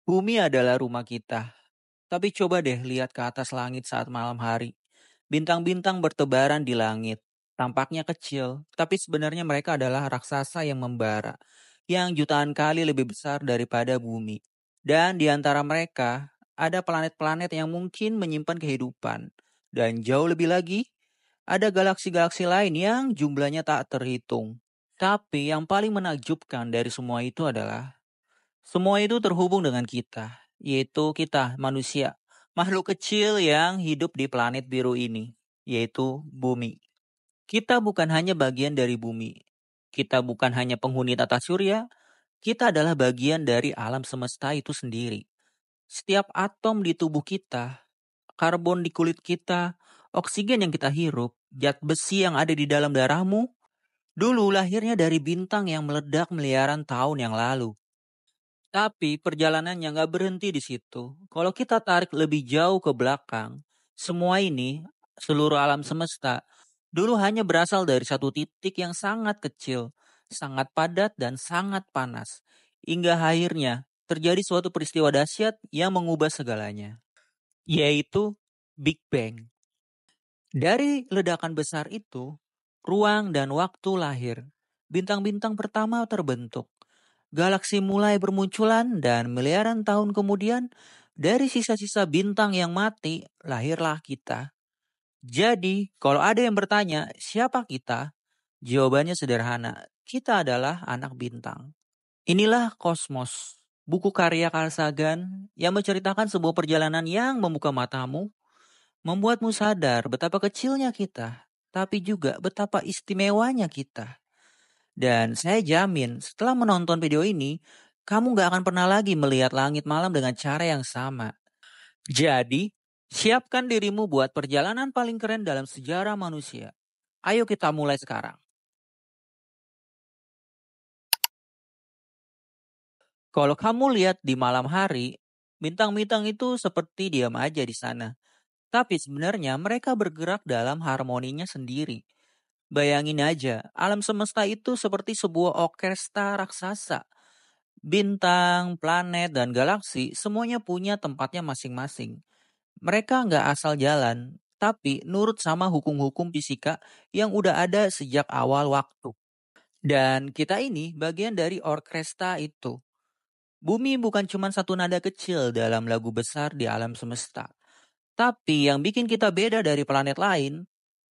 Bumi adalah rumah kita, tapi coba deh lihat ke atas langit saat malam hari. Bintang-bintang bertebaran di langit. Tampaknya kecil, tapi sebenarnya mereka adalah raksasa yang membara, yang jutaan kali lebih besar daripada bumi. Dan di antara mereka, ada planet-planet yang mungkin menyimpan kehidupan. Dan jauh lebih lagi, ada galaksi-galaksi lain yang jumlahnya tak terhitung. Tapi yang paling menakjubkan dari semua itu adalah semua itu terhubung dengan kita, yaitu kita manusia, makhluk kecil yang hidup di planet biru ini, yaitu bumi. Kita bukan hanya bagian dari bumi. Kita bukan hanya penghuni tata surya, kita adalah bagian dari alam semesta itu sendiri. Setiap atom di tubuh kita, karbon di kulit kita, oksigen yang kita hirup, zat besi yang ada di dalam darahmu, dulu lahirnya dari bintang yang meledak miliaran tahun yang lalu. Tapi perjalanannya nggak berhenti di situ. Kalau kita tarik lebih jauh ke belakang, semua ini, seluruh alam semesta, dulu hanya berasal dari satu titik yang sangat kecil, sangat padat dan sangat panas. Hingga akhirnya terjadi suatu peristiwa dahsyat yang mengubah segalanya, yaitu Big Bang. Dari ledakan besar itu, ruang dan waktu lahir. Bintang-bintang pertama terbentuk. Galaksi mulai bermunculan dan miliaran tahun kemudian dari sisa-sisa bintang yang mati lahirlah kita. Jadi, kalau ada yang bertanya, siapa kita? Jawabannya sederhana. Kita adalah anak bintang. Inilah Kosmos, buku karya Carl Sagan yang menceritakan sebuah perjalanan yang membuka matamu, membuatmu sadar betapa kecilnya kita, tapi juga betapa istimewanya kita. Dan saya jamin setelah menonton video ini, kamu gak akan pernah lagi melihat langit malam dengan cara yang sama. Jadi, siapkan dirimu buat perjalanan paling keren dalam sejarah manusia. Ayo kita mulai sekarang. Kalau kamu lihat di malam hari, bintang-bintang itu seperti diam aja di sana. Tapi sebenarnya mereka bergerak dalam harmoninya sendiri. Bayangin aja, alam semesta itu seperti sebuah orkestra raksasa. Bintang, planet, dan galaksi semuanya punya tempatnya masing-masing. Mereka nggak asal jalan, tapi nurut sama hukum-hukum fisika yang udah ada sejak awal waktu. Dan kita ini bagian dari orkestra itu. Bumi bukan cuma satu nada kecil dalam lagu besar di alam semesta. Tapi yang bikin kita beda dari planet lain,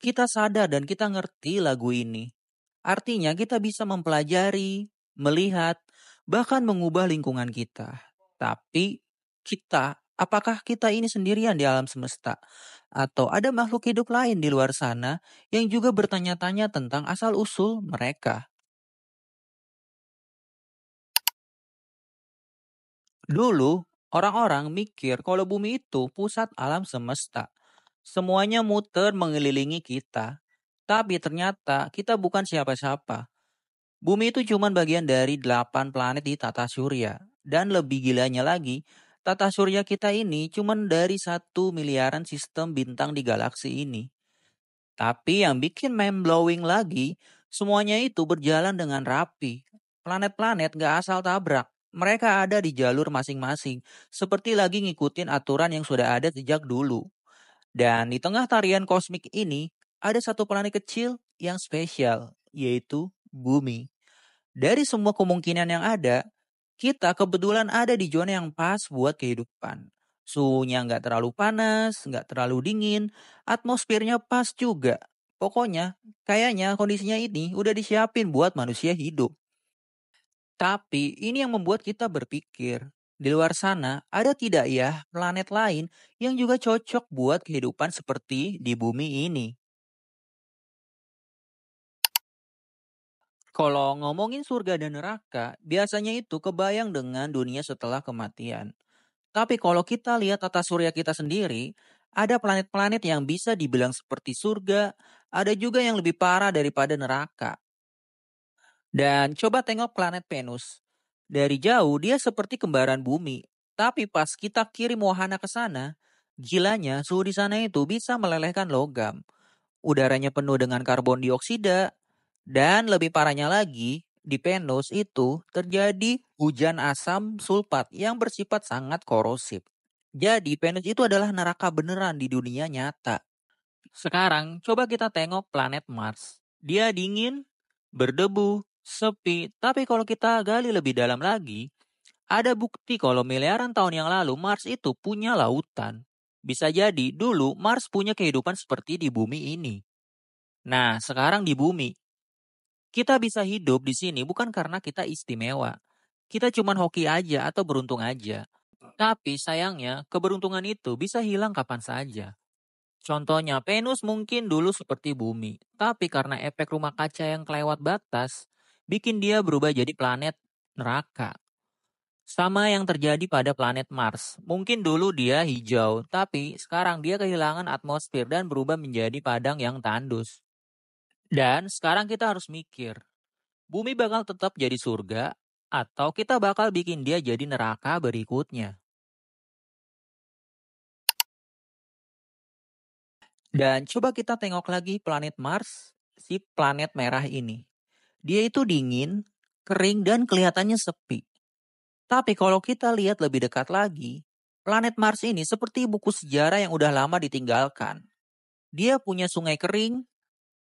kita sadar dan kita ngerti lagu ini. Artinya kita bisa mempelajari, melihat, bahkan mengubah lingkungan kita. Tapi kita, apakah kita ini sendirian di alam semesta? Atau ada makhluk hidup lain di luar sana yang juga bertanya-tanya tentang asal-usul mereka? Dulu, orang-orang mikir kalau bumi itu pusat alam semesta. Semuanya muter mengelilingi kita. Tapi ternyata kita bukan siapa-siapa. Bumi itu cuma bagian dari 8 planet di tata surya. Dan lebih gilanya lagi, tata surya kita ini cuma dari 1 miliaran sistem bintang di galaksi ini. Tapi yang bikin mind-blowing lagi, semuanya itu berjalan dengan rapi. Planet-planet gak asal tabrak. Mereka ada di jalur masing-masing, seperti lagi ngikutin aturan yang sudah ada sejak dulu. Dan di tengah tarian kosmik ini, ada satu planet kecil yang spesial, yaitu Bumi. Dari semua kemungkinan yang ada, kita kebetulan ada di zona yang pas buat kehidupan. Suhunya nggak terlalu panas, nggak terlalu dingin, atmosfernya pas juga. Pokoknya, kayaknya kondisinya ini udah disiapin buat manusia hidup. Tapi ini yang membuat kita berpikir, di luar sana ada tidak ya planet lain yang juga cocok buat kehidupan seperti di bumi ini? Kalau ngomongin surga dan neraka, biasanya itu kebayang dengan dunia setelah kematian. Tapi kalau kita lihat tata surya kita sendiri, ada planet-planet yang bisa dibilang seperti surga, ada juga yang lebih parah daripada neraka. Dan coba tengok planet Venus. Dari jauh dia seperti kembaran bumi. Tapi pas kita kirim wahana ke sana, gilanya suhu di sana itu bisa melelehkan logam. Udaranya penuh dengan karbon dioksida. Dan lebih parahnya lagi, Di Venus itu terjadi hujan asam sulfat yang bersifat sangat korosif. Jadi Venus itu adalah neraka beneran di dunia nyata. Sekarang coba kita tengok planet Mars. Dia dingin, berdebu, sepi, tapi kalau kita gali lebih dalam lagi, ada bukti kalau miliaran tahun yang lalu Mars itu punya lautan. Bisa jadi dulu Mars punya kehidupan seperti di bumi ini. Nah, sekarang di bumi, kita bisa hidup di sini bukan karena kita istimewa. Kita cuman hoki aja atau beruntung aja. Tapi sayangnya, keberuntungan itu bisa hilang kapan saja. Contohnya, Venus mungkin dulu seperti bumi, tapi karena efek rumah kaca yang kelewat batas, bikin dia berubah jadi planet neraka. Sama yang terjadi pada planet Mars. Mungkin dulu dia hijau, tapi sekarang dia kehilangan atmosfer dan berubah menjadi padang yang tandus. Dan sekarang kita harus mikir, bumi bakal tetap jadi surga, atau kita bakal bikin dia jadi neraka berikutnya. Dan coba kita tengok lagi planet Mars, si planet merah ini. Dia itu dingin, kering, dan kelihatannya sepi. Tapi kalau kita lihat lebih dekat lagi, planet Mars ini seperti buku sejarah yang udah lama ditinggalkan. Dia punya sungai kering,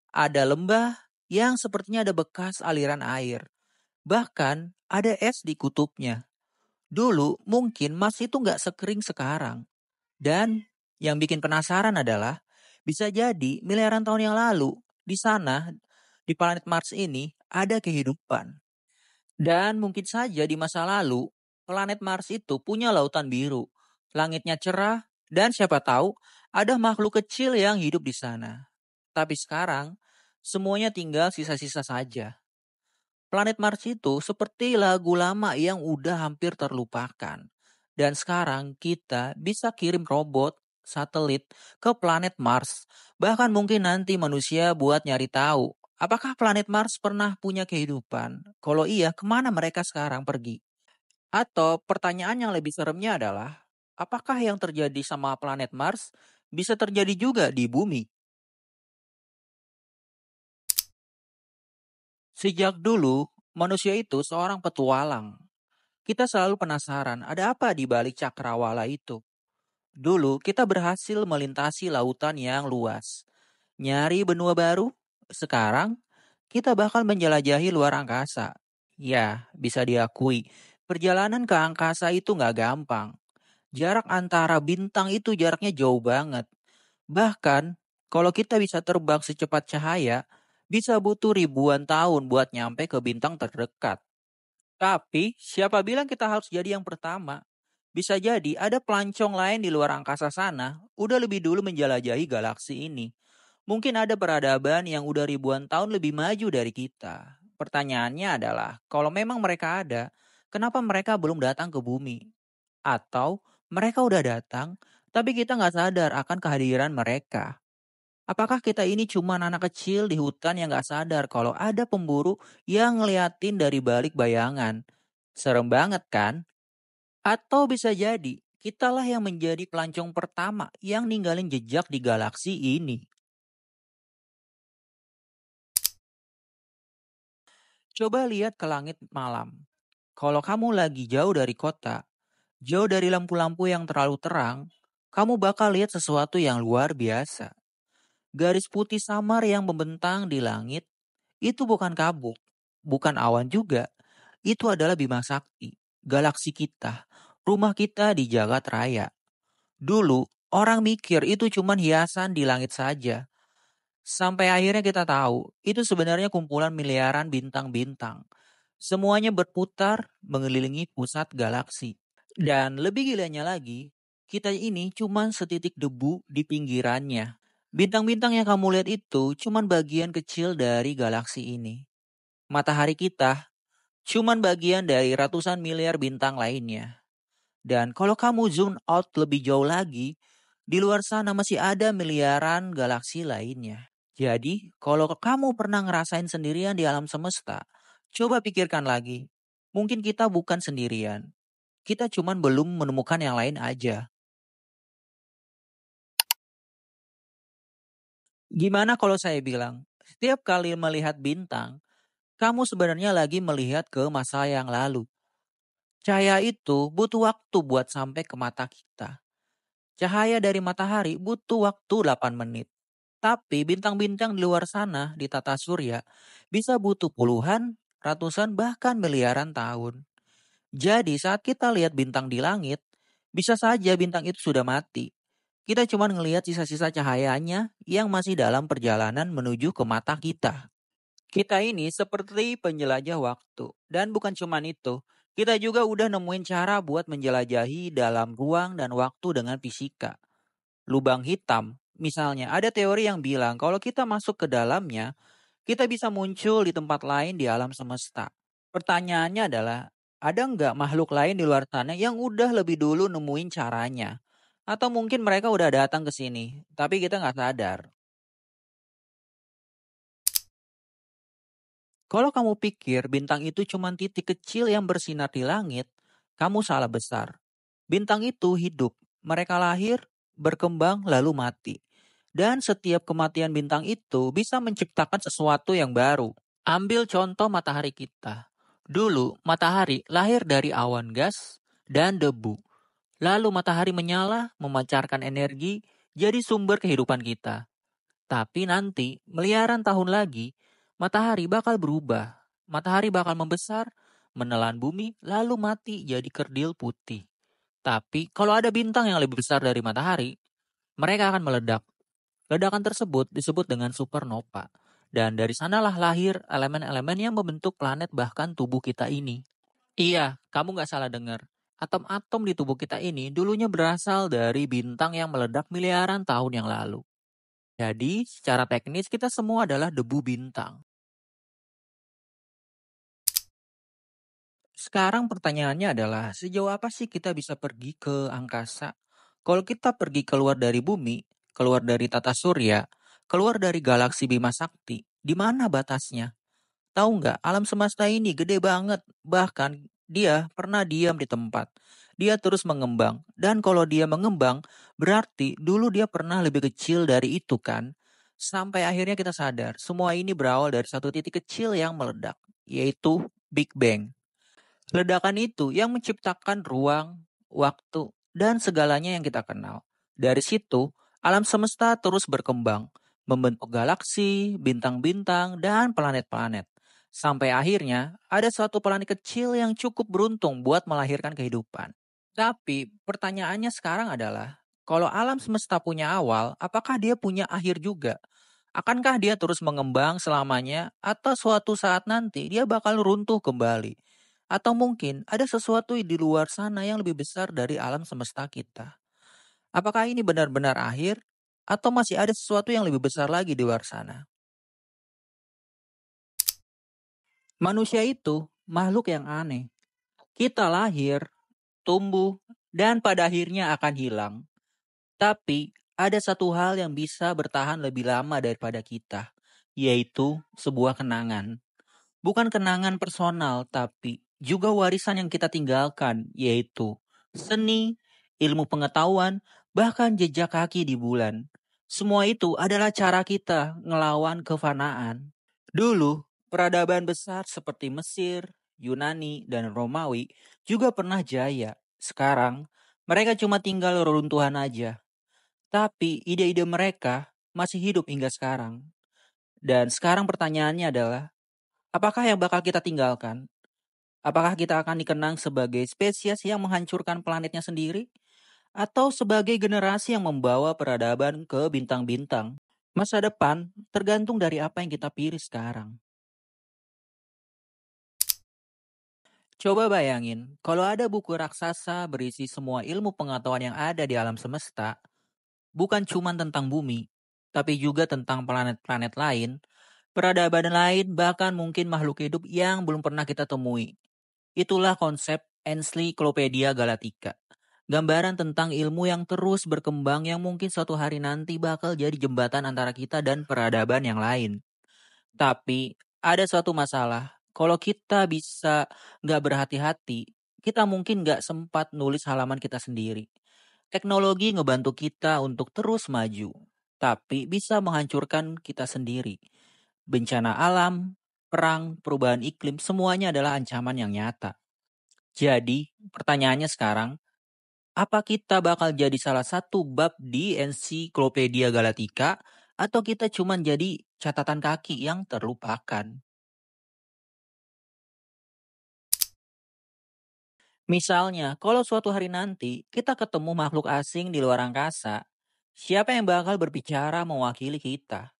ada lembah yang sepertinya ada bekas aliran air. Bahkan ada es di kutubnya. Dulu mungkin Mars itu nggak sekering sekarang. Dan yang bikin penasaran adalah bisa jadi miliaran tahun yang lalu di sana di planet Mars ini ada kehidupan. Dan mungkin saja di masa lalu planet Mars itu punya lautan biru, langitnya cerah, dan siapa tahu ada makhluk kecil yang hidup di sana. Tapi sekarang semuanya tinggal sisa-sisa saja. Planet Mars itu seperti lagu lama yang udah hampir terlupakan. Dan sekarang kita bisa kirim robot, satelit ke planet Mars. Bahkan mungkin nanti manusia buat nyari tahu apakah planet Mars pernah punya kehidupan. Kalau iya, kemana mereka sekarang pergi? Atau pertanyaan yang lebih seremnya adalah, apakah yang terjadi sama planet Mars bisa terjadi juga di bumi? Sejak dulu, manusia itu seorang petualang. Kita selalu penasaran, ada apa di balik cakrawala itu? Dulu kita berhasil melintasi lautan yang luas, nyari benua baru. Sekarang kita bakal menjelajahi luar angkasa. Ya, bisa diakui, perjalanan ke angkasa itu nggak gampang. Jarak antara bintang itu jaraknya jauh banget. Bahkan, kalau kita bisa terbang secepat cahaya, bisa butuh ribuan tahun buat nyampe ke bintang terdekat. Tapi, siapa bilang kita harus jadi yang pertama? Bisa jadi ada pelancong lain di luar angkasa sana udah lebih dulu menjelajahi galaksi ini. Mungkin ada peradaban yang udah ribuan tahun lebih maju dari kita. Pertanyaannya adalah, kalau memang mereka ada, kenapa mereka belum datang ke bumi? Atau mereka udah datang, tapi kita nggak sadar akan kehadiran mereka? Apakah kita ini cuma anak kecil di hutan yang nggak sadar kalau ada pemburu yang ngeliatin dari balik bayangan? Serem banget kan? Atau bisa jadi, kitalah yang menjadi pelancong pertama yang ninggalin jejak di galaksi ini. Coba lihat ke langit malam. Kalau kamu lagi jauh dari kota, jauh dari lampu-lampu yang terlalu terang, kamu bakal lihat sesuatu yang luar biasa. Garis putih samar yang membentang di langit itu bukan kabut, bukan awan juga. Itu adalah Bima Sakti, galaksi kita, rumah kita di jagat raya. Dulu, orang mikir itu cuma hiasan di langit saja. Sampai akhirnya kita tahu, itu sebenarnya kumpulan miliaran bintang-bintang. Semuanya berputar mengelilingi pusat galaksi. Dan lebih gilanya lagi, kita ini cuma setitik debu di pinggirannya. Bintang-bintang yang kamu lihat itu cuma bagian kecil dari galaksi ini. Matahari kita cuma bagian dari ratusan miliar bintang lainnya. Dan kalau kamu zoom out lebih jauh lagi, di luar sana masih ada miliaran galaksi lainnya. Jadi, kalau kamu pernah ngerasain sendirian di alam semesta, coba pikirkan lagi. Mungkin kita bukan sendirian. Kita cuman belum menemukan yang lain aja. Gimana kalau saya bilang, setiap kali melihat bintang, kamu sebenarnya lagi melihat ke masa yang lalu. Cahaya itu butuh waktu buat sampai ke mata kita. Cahaya dari matahari butuh waktu 8 menit. Tapi bintang-bintang di luar sana di tata surya bisa butuh puluhan, ratusan, bahkan miliaran tahun. Jadi saat kita lihat bintang di langit, bisa saja bintang itu sudah mati. Kita cuma ngelihat sisa-sisa cahayanya yang masih dalam perjalanan menuju ke mata kita. Kita ini seperti penjelajah waktu. Dan bukan cuma itu, kita juga udah nemuin cara buat menjelajahi dalam ruang dan waktu dengan fisika. Lubang hitam, misalnya ada teori yang bilang kalau kita masuk ke dalamnya, kita bisa muncul di tempat lain di alam semesta. Pertanyaannya adalah, ada nggak makhluk lain di luar sana yang udah lebih dulu nemuin caranya? Atau mungkin mereka udah datang ke sini, tapi kita nggak sadar. Kalau kamu pikir bintang itu cuma titik kecil yang bersinar di langit, kamu salah besar. Bintang itu hidup. Mereka lahir, berkembang, lalu mati. Dan setiap kematian bintang itu bisa menciptakan sesuatu yang baru. Ambil contoh matahari kita. Dulu, matahari lahir dari awan gas dan debu. Lalu matahari menyala, memancarkan energi, jadi sumber kehidupan kita. Tapi nanti, miliaran tahun lagi, matahari bakal berubah. Matahari bakal membesar, menelan bumi, lalu mati jadi kerdil putih. Tapi kalau ada bintang yang lebih besar dari matahari, mereka akan meledak. Ledakan tersebut disebut dengan supernova. Dan dari sanalah lahir elemen-elemen yang membentuk planet bahkan tubuh kita ini. Iya, kamu nggak salah dengar. Atom-atom di tubuh kita ini dulunya berasal dari bintang yang meledak miliaran tahun yang lalu. Jadi, secara teknis kita semua adalah debu bintang. Sekarang pertanyaannya adalah, sejauh apa sih kita bisa pergi ke angkasa? Kalau kita pergi keluar dari bumi, keluar dari tata surya, keluar dari galaksi Bima Sakti, di mana batasnya? Tahu nggak, alam semesta ini gede banget. Bahkan dia pernah diam di tempat. Dia terus mengembang. Dan kalau dia mengembang, berarti dulu dia pernah lebih kecil dari itu kan? Sampai akhirnya kita sadar, semua ini berawal dari satu titik kecil yang meledak, yaitu Big Bang. Ledakan itu yang menciptakan ruang, waktu, dan segalanya yang kita kenal. Dari situ, alam semesta terus berkembang, membentuk galaksi, bintang-bintang, dan planet-planet. Sampai akhirnya, ada suatu planet kecil yang cukup beruntung buat melahirkan kehidupan. Tapi pertanyaannya sekarang adalah, kalau alam semesta punya awal, apakah dia punya akhir juga? Akankah dia terus mengembang selamanya atau suatu saat nanti dia bakal runtuh kembali? Atau mungkin ada sesuatu di luar sana yang lebih besar dari alam semesta kita? Apakah ini benar-benar akhir atau masih ada sesuatu yang lebih besar lagi di luar sana? Manusia itu makhluk yang aneh. Kita lahir, tumbuh, dan pada akhirnya akan hilang. Tapi ada satu hal yang bisa bertahan lebih lama daripada kita, yaitu sebuah kenangan. Bukan kenangan personal, tapi juga warisan yang kita tinggalkan, yaitu seni, ilmu pengetahuan, bahkan jejak kaki di bulan. Semua itu adalah cara kita ngelawan kefanaan. Dulu, peradaban besar seperti Mesir, Yunani, dan Romawi juga pernah jaya. Sekarang, mereka cuma tinggal reruntuhan aja. Tapi ide-ide mereka masih hidup hingga sekarang. Dan sekarang pertanyaannya adalah, apakah yang bakal kita tinggalkan? Apakah kita akan dikenang sebagai spesies yang menghancurkan planetnya sendiri? Atau sebagai generasi yang membawa peradaban ke bintang-bintang? Masa depan tergantung dari apa yang kita pilih sekarang. Coba bayangin, kalau ada buku raksasa berisi semua ilmu pengetahuan yang ada di alam semesta, bukan cuma tentang bumi, tapi juga tentang planet-planet lain, peradaban lain, bahkan mungkin makhluk hidup yang belum pernah kita temui. Itulah konsep Encyclopedia Galactica. Gambaran tentang ilmu yang terus berkembang yang mungkin suatu hari nanti bakal jadi jembatan antara kita dan peradaban yang lain. Tapi ada suatu masalah. Kalau kita bisa nggak berhati-hati, kita mungkin nggak sempat nulis halaman kita sendiri. Teknologi ngebantu kita untuk terus maju, tapi bisa menghancurkan kita sendiri. Bencana alam, perang, perubahan iklim, semuanya adalah ancaman yang nyata. Jadi, pertanyaannya sekarang, apa kita bakal jadi salah satu bab di Ensiklopedia Galactica atau kita cuman jadi catatan kaki yang terlupakan? Misalnya, kalau suatu hari nanti kita ketemu makhluk asing di luar angkasa, siapa yang bakal berbicara mewakili kita?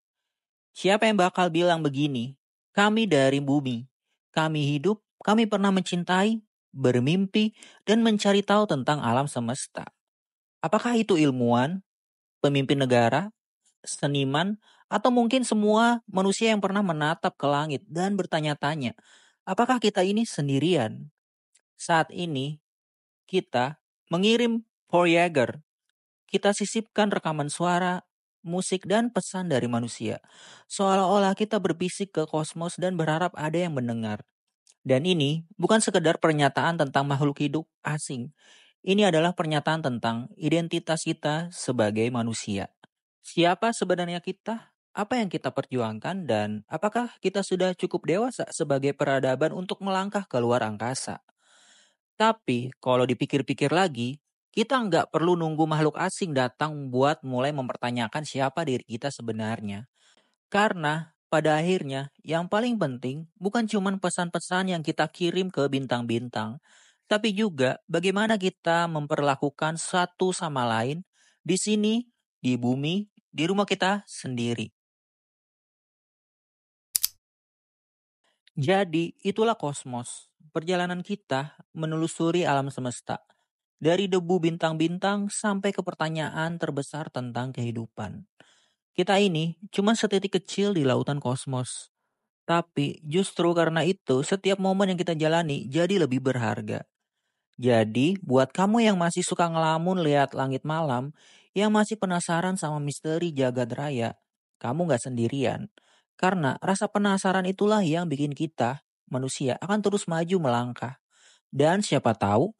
Siapa yang bakal bilang begini? Kami dari bumi, kami hidup, kami pernah mencintai, bermimpi, dan mencari tahu tentang alam semesta. Apakah itu ilmuwan, pemimpin negara, seniman, atau mungkin semua manusia yang pernah menatap ke langit dan bertanya-tanya, apakah kita ini sendirian? Saat ini, kita mengirim Voyager. Kita sisipkan rekaman suara, musik, dan pesan dari manusia. Seolah-olah kita berbisik ke kosmos dan berharap ada yang mendengar. Dan ini bukan sekedar pernyataan tentang makhluk hidup asing. Ini adalah pernyataan tentang identitas kita sebagai manusia. Siapa sebenarnya kita? Apa yang kita perjuangkan dan apakah kita sudah cukup dewasa sebagai peradaban untuk melangkah keluar angkasa? Tapi kalau dipikir-pikir lagi, kita nggak perlu nunggu makhluk asing datang buat mulai mempertanyakan siapa diri kita sebenarnya. Karena pada akhirnya yang paling penting bukan cuma pesan-pesan yang kita kirim ke bintang-bintang, tapi juga bagaimana kita memperlakukan satu sama lain di sini, di bumi, di rumah kita sendiri. Jadi, itulah kosmos. Perjalanan kita menelusuri alam semesta. Dari debu bintang-bintang sampai ke pertanyaan terbesar tentang kehidupan. Kita ini cuma setitik kecil di lautan kosmos. Tapi justru karena itu setiap momen yang kita jalani jadi lebih berharga. Jadi buat kamu yang masih suka ngelamun lihat langit malam, yang masih penasaran sama misteri jagat raya, kamu gak sendirian. Karena rasa penasaran itulah yang bikin kita, manusia, akan terus maju melangkah. Dan siapa tahu,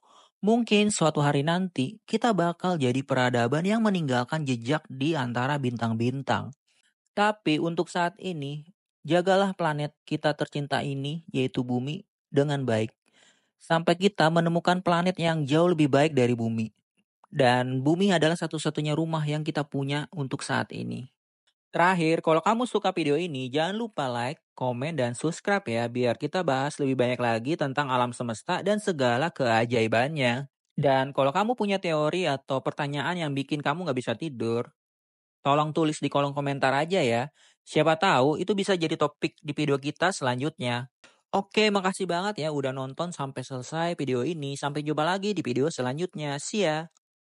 mungkin suatu hari nanti kita bakal jadi peradaban yang meninggalkan jejak di antara bintang-bintang. Tapi untuk saat ini, jagalah planet kita tercinta ini, yaitu bumi, dengan baik. Sampai kita menemukan planet yang jauh lebih baik dari bumi. Dan bumi adalah satu-satunya rumah yang kita punya untuk saat ini. Terakhir, kalau kamu suka video ini, jangan lupa like, komen, dan subscribe ya, biar kita bahas lebih banyak lagi tentang alam semesta dan segala keajaibannya. Dan kalau kamu punya teori atau pertanyaan yang bikin kamu nggak bisa tidur, tolong tulis di kolom komentar aja ya. Siapa tahu itu bisa jadi topik di video kita selanjutnya. Oke, makasih banget ya udah nonton sampai selesai video ini. Sampai jumpa lagi di video selanjutnya. See ya!